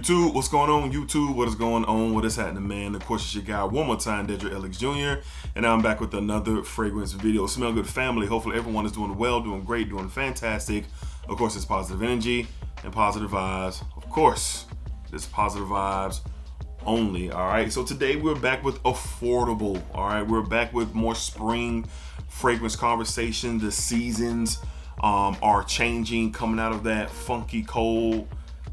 YouTube, what's going on? YouTube, what is going on? What is happening, man? Of course, it's your guy one more time, DEDRICKHICKSJR, and I'm back with another fragrance video. Smell good, family. Hopefully, everyone is doing well, doing great, doing fantastic. Of course, it's positive energy and positive vibes. Of course, it's positive vibes only. All right. So today we're back with affordable. All right, we're back with more spring fragrance conversation. The seasons are changing, coming out of that funky cold,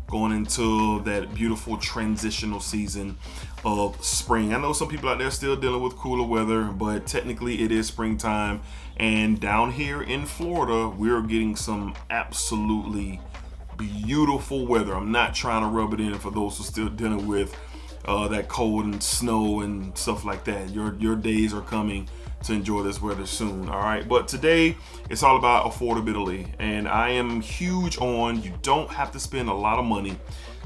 going into that beautiful transitional season of spring. I know some people out there still dealing with cooler weather, but technically it is springtime. And down here in Florida, we're getting some absolutely beautiful weather. I'm not trying to rub it in for those who are still dealing with that cold and snow and stuff like that. Your days are coming to enjoy this weather soon. All right, but today it's all about affordability, and I am huge on you don't have to spend a lot of money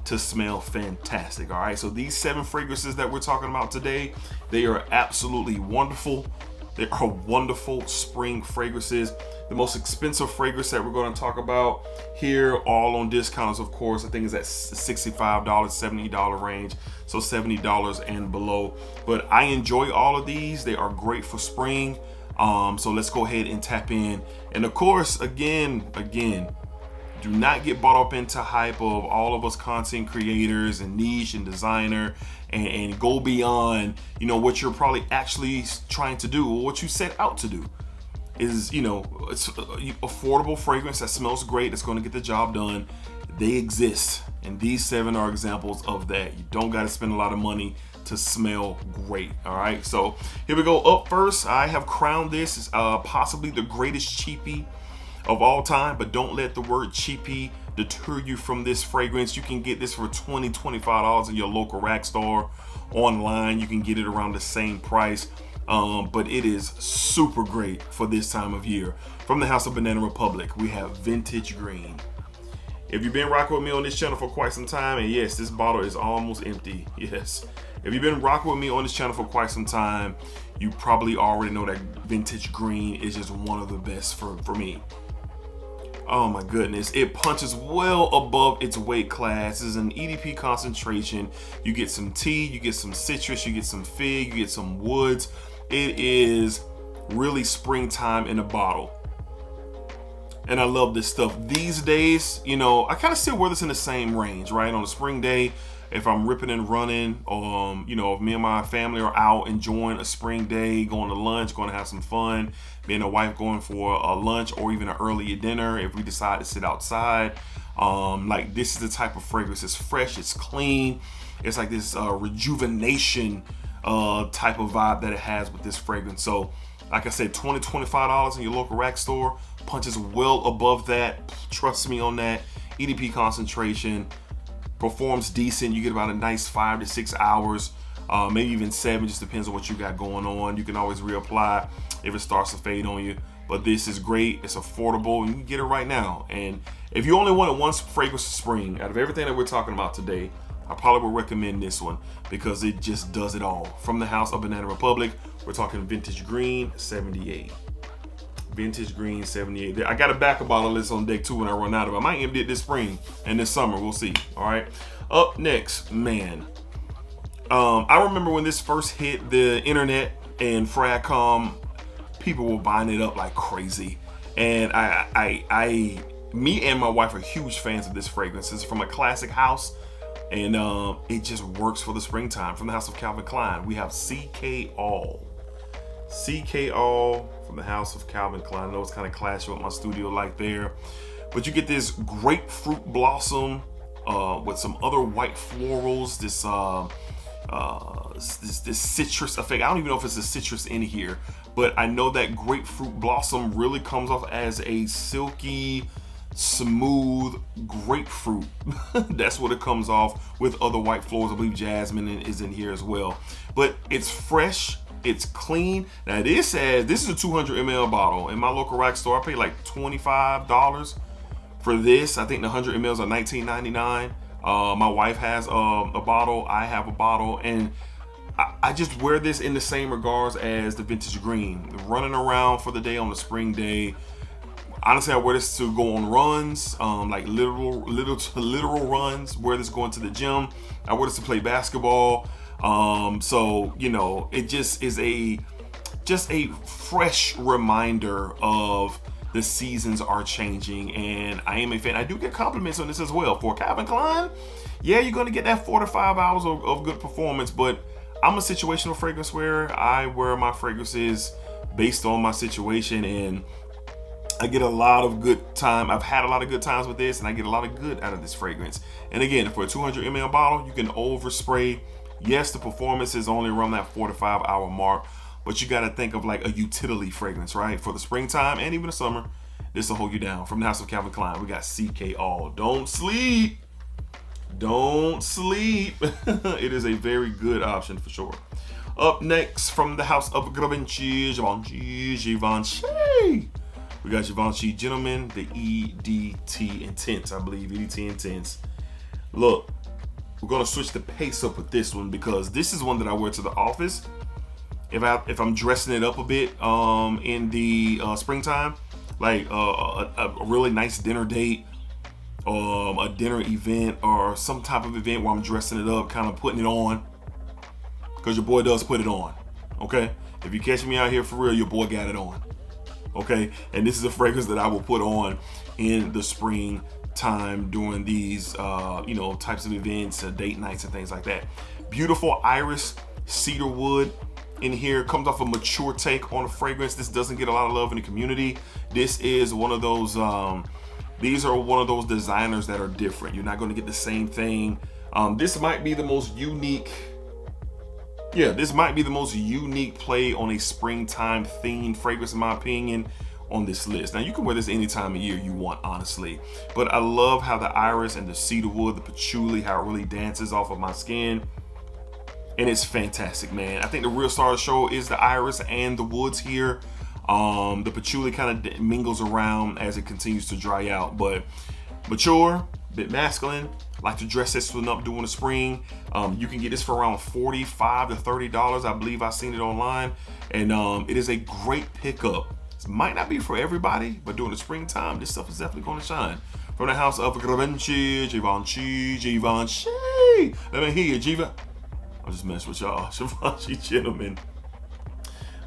to smell fantastic. All right, so these 7 fragrances that we're talking about today, they are absolutely wonderful. They are wonderful spring fragrances. The most expensive fragrance that we're going to talk about here, all on discounts, of course, I think is at $65, $70 range, so $70 and below. But I enjoy all of these. They are great for spring. So let's go ahead and tap in. And of course, again, do not get bought up into hype of all of us content creators and niche and designer and go beyond, what you're probably actually trying to do or what you set out to do. Is, it's affordable fragrance that smells great, that's going to get the job done. They exist, and these 7 are examples of that. You don't got to spend a lot of money to smell great. All right, so here we go. Up first, I have crowned this possibly the greatest cheapie of all time, but don't let the word cheapie deter you from this fragrance. You can get this for $20, $25 in your local rack store. Online, you can get it around the same price. But it is super great for this time of year. From the House of Banana Republic, we have Vintage Green. If you've been rocking with me on this channel for quite some time, and yes, this bottle is almost empty. Yes. If you've been rocking with me on this channel for quite some time, you probably already know that Vintage Green is just one of the best for me. Oh my goodness, it punches well above its weight class. This is an EDP concentration. You get some tea, you get some citrus, you get some fig, you get some woods. It is really springtime in a bottle. And I love this stuff. These days, I kind of still wear this in the same range, right? On a spring day, if I'm ripping and running, if me and my family are out enjoying a spring day, going to lunch, going to have some fun, me and the wife going for a lunch or even an early dinner, if we decide to sit outside, like this is the type of fragrance. It's fresh, it's clean. It's like this rejuvenation type of vibe that it has with this fragrance. So like I said, $20, $25 in your local rack store, punches well above that. Trust me on that. EDP concentration, performs decent. You get about a nice 5 to 6 hours, maybe even 7, just depends on what you got going on. You can always reapply if it starts to fade on you. But this is great, it's affordable, and you can get it right now. And if you only wanted one fragrance of spring, out of everything that we're talking about today, I probably would recommend this one because it just does it all. From the House of Banana Republic, we're talking Vintage Green 78. Vintage Green 78. I got a backup bottle list on deck too when I run out of it. I might empty it this spring and this summer. We'll see. All right. Up next, man. I remember when this first hit the internet and Fragcom, people were buying it up like crazy. And me and my wife are huge fans of this fragrance. It's from a classic house, and it just works for the springtime. From the House of Calvin Klein, we have CK All. CK All from the House of Calvin Klein. I know it's kind of clashing with my studio light there, but you get this grapefruit blossom with some other white florals. This citrus effect. I don't even know if it's a citrus in here, but I know that grapefruit blossom really comes off as a silky, smooth grapefruit. That's what it comes off with other white florals. I believe jasmine is in here as well, but it's fresh. It's clean. Now this says this is a 200 ml bottle. In my local rack store, I paid like $25 for this. I think the 100 mls are $19.99. My wife has a bottle. I have a bottle, and I just wear this in the same regards as the Vintage Green. Running around for the day on a spring day, Honestly, I wear this to go on runs, like literal runs. Wear this going to the gym. I wear this to play basketball. So you know, it just is a fresh reminder of the seasons are changing, and I am a fan. I do get compliments on this as well. For Calvin Klein, yeah, you're gonna get that 4 to 5 hours of good performance, but I'm a situational fragrance wearer. I wear my fragrances based on my situation, and I get a lot of good time. I've had a lot of good times with this, and I get a lot of good out of this fragrance. And again, for a 200 ml bottle, you can overspray. Yes, the performance is only around that 4 to 5 hour mark, but you got to think of like a utility fragrance, right? For the springtime and even the summer, this will hold you down. From the house of Calvin Klein, we got CK All. Don't sleep. Don't sleep. It is a very good option for sure. Up next, from the house of Givenchy, we got Givenchy Gentleman, the EDT Intense, I believe, EDT Intense. Look, we're gonna switch the pace up with this one because this is one that I wear to the office. If I'm dressing it up a bit in the springtime, like a really nice dinner date, a dinner event, or some type of event where I'm dressing it up, kind of putting it on, because your boy does put it on, okay? If you catch me out here for real, your boy got it on, okay? And this is a fragrance that I will put on in the springtime during these, you know, types of events, date nights and things like that. Beautiful iris cedar wood in here. Comes off a mature take on a fragrance. This doesn't get a lot of love in the community. This is one of those, these are one of those designers that are different. You're not going to get the same thing. This might be the most unique, this might be the most unique play on a springtime themed fragrance, in my opinion, on this list. Now, you can wear this any time of year you want, honestly, but I love how the iris and the cedar wood, the patchouli, how it really dances off of my skin. And it's fantastic, man. I think the real star of the show is the iris and the woods here. The patchouli kind of mingles around as it continues to dry out, but mature, bit masculine. Like to dress this one up during the spring. You can get this for around $45 to $30. I believe I've seen it online, and it is a great pickup. It might not be for everybody, but during the springtime, this stuff is definitely going to shine. From the house of Givenchy. Let me hear you, Jiva. I'll just mess with y'all. Givenchy Gentleman.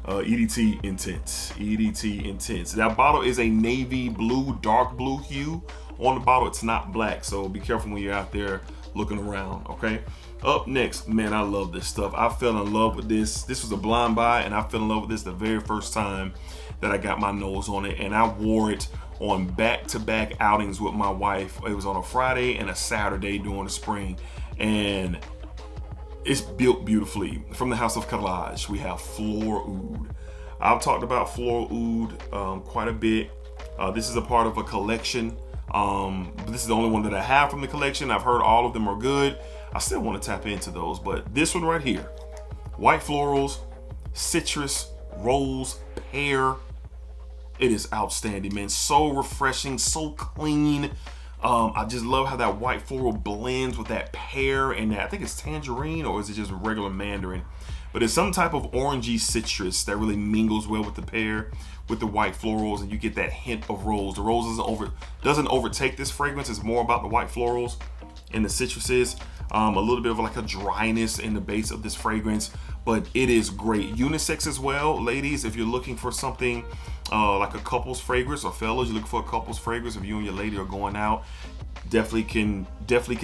EDT Intense. EDT Intense. That bottle is a navy blue, dark blue hue on the bottle. It's not black, so be careful when you're out there looking around, okay? Up next, man, I love this stuff. I fell in love with this. This was a blind buy, and I fell in love with this the very first time that I got my nose on it, and I wore it on back-to-back outings with my wife. It was on a Friday and a Saturday during the spring, and it's built beautifully. From the house of Collage, we have Floral. I've talked about Floral quite a bit. This is a part of a collection. But this is the only one that I have from the collection. I've heard all of them are good. I still want to tap into those, but this one right here, white florals, citrus, rose, pear. It is outstanding, man. So refreshing, so clean. I just love how that white floral blends with that pear and that, I think it's tangerine, or is it just regular mandarin? But it's some type of orangey citrus that really mingles well with the pear, with the white florals, and you get that hint of rose. The rose doesn't overtake this fragrance. It's more about the white florals and the citruses. A little bit of like a dryness in the base of this fragrance, but it is great. Unisex as well, ladies. If you're looking for something like a couple's fragrance, or fellas, you're looking for a couple's fragrance, if you and your lady are going out, definitely can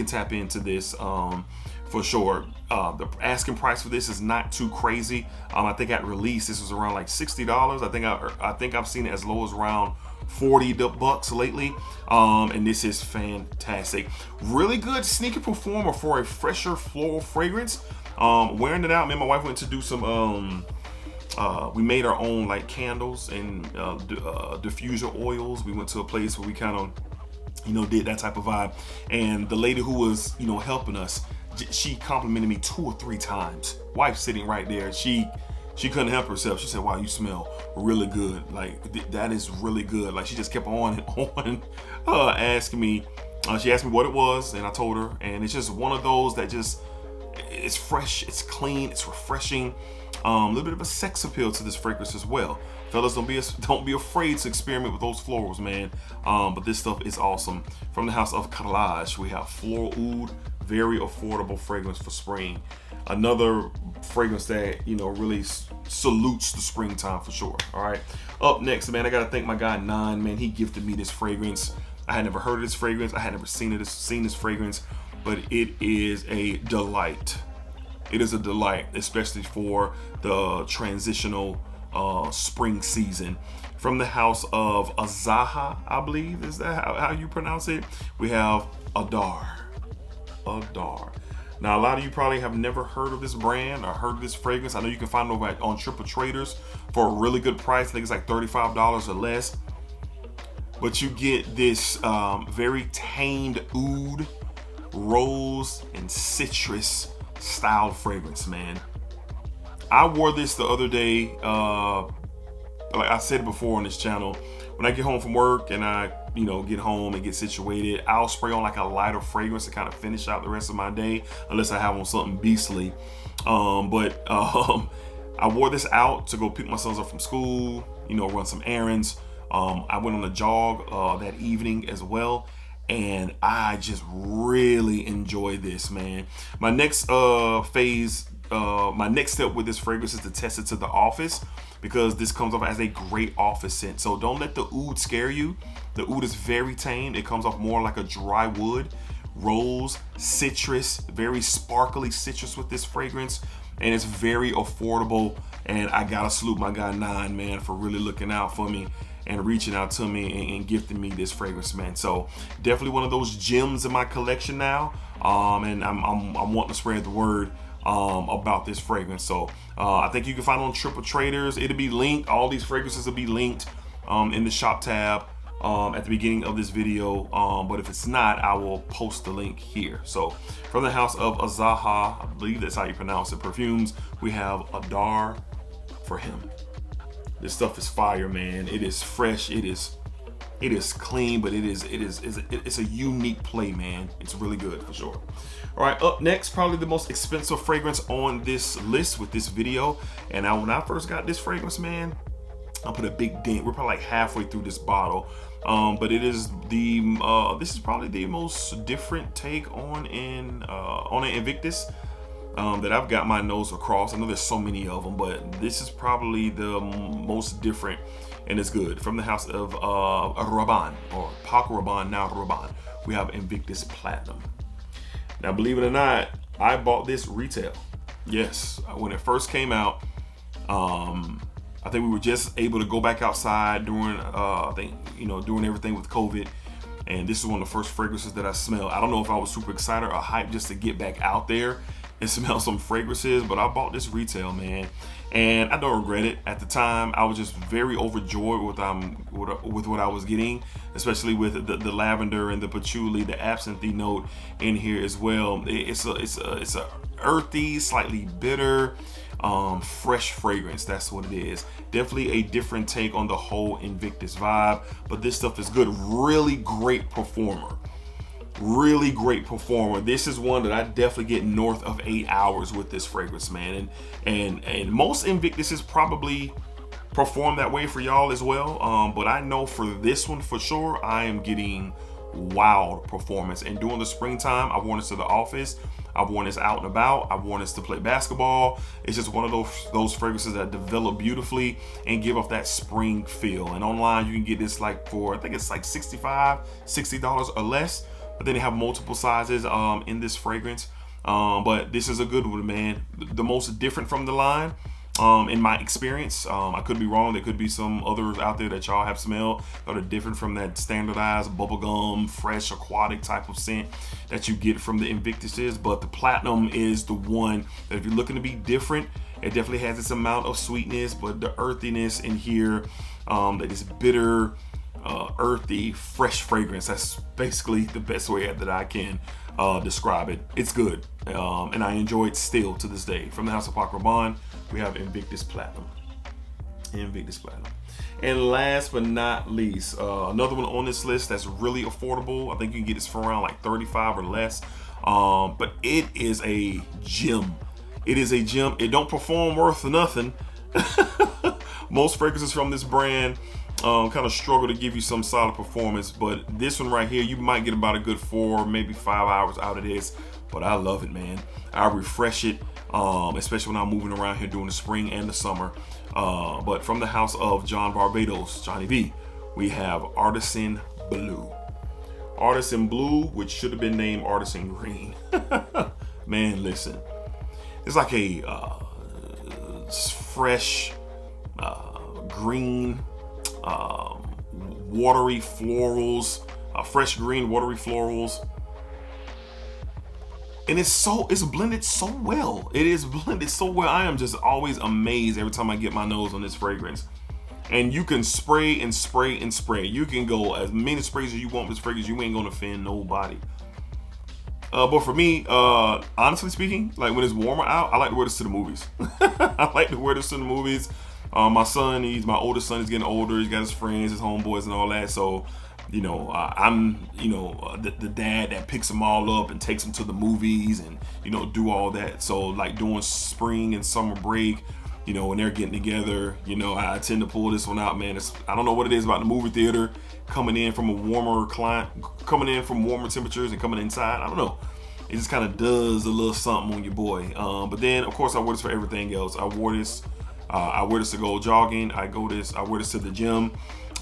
tap into this for sure. The asking price for this is not too crazy. I think at release this was around like $60. I think I've seen it as low as around $40 lately, and this is fantastic. Really good sneaky performer for a fresher floral fragrance. Wearing it out, me and my wife went to do some we made our own like candles and diffuser oils. We went to a place where we kind of did that type of vibe, and the lady who was helping us, she complimented me 2 or 3 times. Wife sitting right there, she couldn't help herself. She said, "Wow, you smell really good. Like that is really good." Like she just kept on and on asking me. She asked me what it was, and I told her. And it's just one of those that just, it's fresh, it's clean, it's refreshing. A little bit of a sex appeal to this fragrance as well. Fellas, don't be afraid to experiment with those florals, man. But this stuff is awesome. From the house of Carrelage, we have Floral Oud, very affordable fragrance for spring. Another fragrance that, you know, really salutes the springtime for sure. All right. Up next, man, I gotta thank my guy Nine, man. He gifted me this fragrance. I had never heard of this fragrance. I had never seen this fragrance, but it is a delight. It is a delight, especially for the transitional spring season. From the house of Azaha, I believe, is that how you pronounce it? We have Adar. Now, a lot of you probably have never heard of this brand or heard of this fragrance. I know you can find it over on Triple Traders for a really good price. I think it's like $35 or less. But you get this very tamed oud, rose, and citrus style fragrance, man. I wore this the other day. Like I said before on this channel, when I get home from work and I, you know, get home and get situated, I'll spray on like a lighter fragrance to kind of finish out the rest of my day, unless I have on something beastly. I wore this out to go pick my sons up from school, you know, run some errands. I went on a jog that evening as well, and I just really enjoy this, man. My next my next step with this fragrance is to test it to the office, because this comes off as a great office scent. So don't let the oud scare you. The oud is very tame. It comes off more like a dry wood, rose, citrus, very sparkly citrus with this fragrance, and it's very affordable. And I gotta salute my guy Nine, man, for really looking out for me and reaching out to me and gifting me this fragrance, man. So definitely one of those gems in my collection now. And I'm wanting to spread the word about this fragrance. So I think you can find it on Triple Traders. It'll be linked. All these fragrances will be linked in the shop tab at the beginning of this video. But if it's not, I will post the link here. So from the house of Azaha, I believe that's how you pronounce it, perfumes, we have Adar for him. This stuff is fire, man. It is fresh. It is clean, but it's a unique play, man. It's really good for sure. All right, up next, probably the most expensive fragrance on this list with this video. And when I first got this fragrance, man, I put a big dent. We're probably like halfway through this bottle. But it is this is probably the most different take on an Invictus that I've got my nose across. I know there's so many of them, but this is probably the most different, and it's good. From the house of Rabanne, or Paco Rabanne, now Rabanne, we have Invictus Platinum. Now, believe it or not, I bought this retail. Yes, when it first came out, I think we were just able to go back outside during, during everything with COVID. And this is one of the first fragrances that I smelled. I don't know if I was super excited or hyped just to get back out there and smell some fragrances, but I bought this retail, man, and I don't regret it. At the time, I was just very overjoyed with what I was getting, especially with the lavender and the patchouli, the absinthe note in here as well. It's a earthy, slightly bitter, fresh fragrance. That's what it is. Definitely a different take on the whole Invictus vibe, but this stuff is good. Really great performer. Really great performer. This is one that I definitely get north of 8 hours with this fragrance, man. And most Invictuses probably perform that way for y'all as well. But I know for this one for sure, I am getting wild performance. And during the springtime, I've worn this to the office. I've worn this out and about. I've worn this to play basketball. It's just one of those fragrances that develop beautifully and give off that spring feel. And online, you can get this like for, I think it's like $60 or less. But then they have multiple sizes in this fragrance. But this is a good one, man. The most different from the line, in my experience. I could be wrong. There could be some others out there that y'all have smelled that are different from that standardized bubblegum, fresh, aquatic type of scent that you get from the Invictuses. But the Platinum is the one that if you're looking to be different, it definitely has its amount of sweetness, but the earthiness in here, that is bitter, earthy, fresh fragrance. That's basically the best way that I can describe it. It's good, and I enjoy it still to this day. From the house of Paco Rabanne, we have Invictus Platinum. Invictus Platinum. And last but not least, another one on this list that's really affordable. I think you can get this for around like $35 or less, but it is a gem It is a gem. It don't perform worth nothing. Most fragrances from this brand kind of struggle to give you some solid performance, but this one right here, you might get about a good 4, maybe 5 hours out of this. But I love it, man. I refresh it, especially when I'm moving around here during the spring and the summer. But from the house of John Barbados, Johnny V, we have Artisan Blue. Artisan Blue, which should have been named Artisan Green. Man, listen. It's like a fresh green, watery florals, fresh green, watery florals. And it's blended so well. It is blended so well. I am just always amazed every time I get my nose on this fragrance. And you can spray and spray and spray. You can go as many sprays as you want with this fragrance. You ain't gonna offend nobody. But for me, honestly speaking, like when it's warmer out, I like to wear this to the movies. I like to wear this to the movies. My oldest son is getting older. He's got his friends, his homeboys and all that. So, you know, I'm, you know, the dad that picks them all up and takes them to the movies and, you know, do all that. So like during spring and summer break, you know, when they're getting together, you know, I tend to pull this one out, man. I don't know what it is about the movie theater coming in from warmer temperatures and coming inside. I don't know. It just kind of does a little something on your boy. But then, of course, I wear this for everything else. I wear this to go jogging. I wear this to the gym.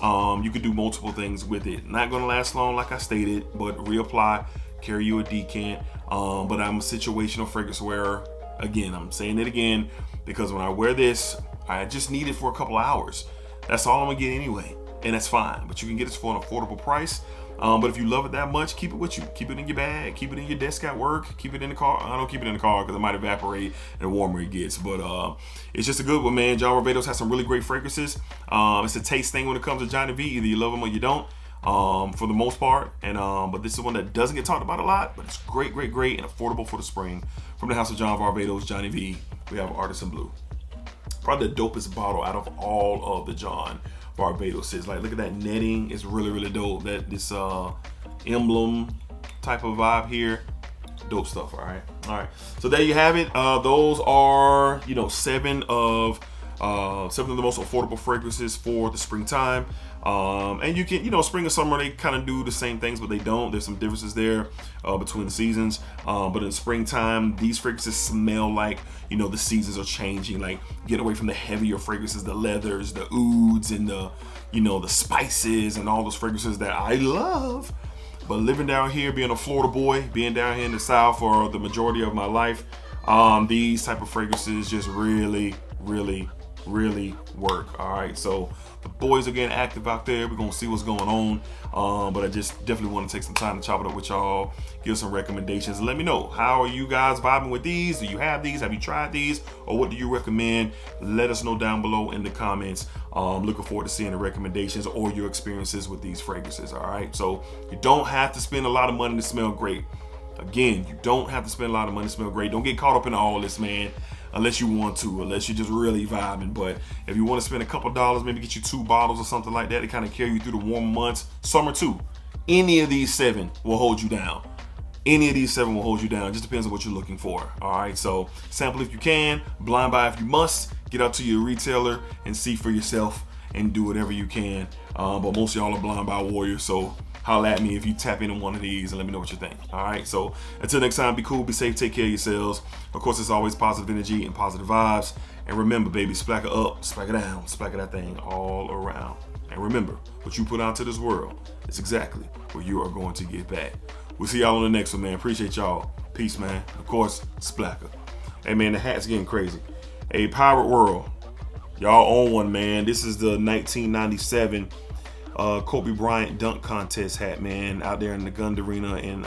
You could do multiple things with it. Not gonna last long, like I stated, but reapply, carry you a decant. But I'm a situational fragrance wearer. Again, I'm saying it again because when I wear this, I just need it for a couple of hours. That's all I'm gonna get anyway, and that's fine. But you can get this for an affordable price. But if you love it that much, keep it with you. Keep it in your bag. Keep it in your desk at work. Keep it in the car. I don't keep it in the car because it might evaporate and the warmer it gets. But it's just a good one, man. John Barbados has some really great fragrances. It's a taste thing when it comes to Johnny V. Either you love them or you don't, for the most part. And but this is one that doesn't get talked about a lot, but it's great, great, great, and affordable for the spring. From the house of John Barbados, Johnny V, we have Artisan Blue. Probably the dopest bottle out of all of the John Barbados is. Like, look at that netting. It's really, really dope. This emblem type of vibe here. Dope stuff. All right. So there you have it. Those are, you know, seven of the most affordable fragrances for the springtime. And you can, you know, spring and summer, they kind of do the same things, but they don't. There's some differences there between the seasons. But in springtime, these fragrances smell like, you know, the seasons are changing. Like, get away from the heavier fragrances, the leathers, the ouds, and the, you know, the spices and all those fragrances that I love. But living down here, being a Florida boy, being down here in the South for the majority of my life, these type of fragrances just really, really, really work. All right, so the boys are getting active out there. We're gonna see what's going on, but I just definitely want to take some time to chop it up with y'all, give some recommendations, and let me know, how are you guys vibing with these? Do you have these? Have you tried these? Or what do you recommend? Let us know down below in the comments. Looking forward to seeing the recommendations or your experiences with these fragrances. All right, so you don't have to spend a lot of money to smell great. Again, you don't have to spend a lot of money to smell great. Don't get caught up in all this, man, unless you want to, unless you're just really vibing. But if you want to spend a couple dollars, maybe get you 2 bottles or something like that to kind of carry you through the warm months, summer too, any of these 7 will hold you down. Any of these 7 will hold you down. It just depends on what you're looking for. All right, so sample if you can, blind buy if you must. Get out to your retailer and see for yourself and do whatever you can. But most of y'all are blind buy warriors, so holla at me if you tap into one of these and let me know what you think. All right, so until next time, be cool, be safe, take care of yourselves. Of course, it's always positive energy and positive vibes. And remember, baby, splack it up, splack it down, splack it that thing all around. And remember, what you put out to this world is exactly what you are going to get back. We'll see y'all on the next one, man. Appreciate y'all. Peace, man. Of course, splacker. Hey, man, the hat's getting crazy. Hey, Pirate World, y'all own one, man. This is the 1997 Kobe Bryant dunk contest hat, man, out there in the Gund Arena in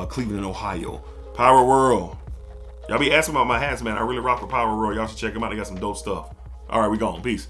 Cleveland, Ohio. Pirate World, y'all be asking about my hats, man. I really rock with Pirate World. Y'all should check them out. They got some dope stuff. All right, we gone. Peace.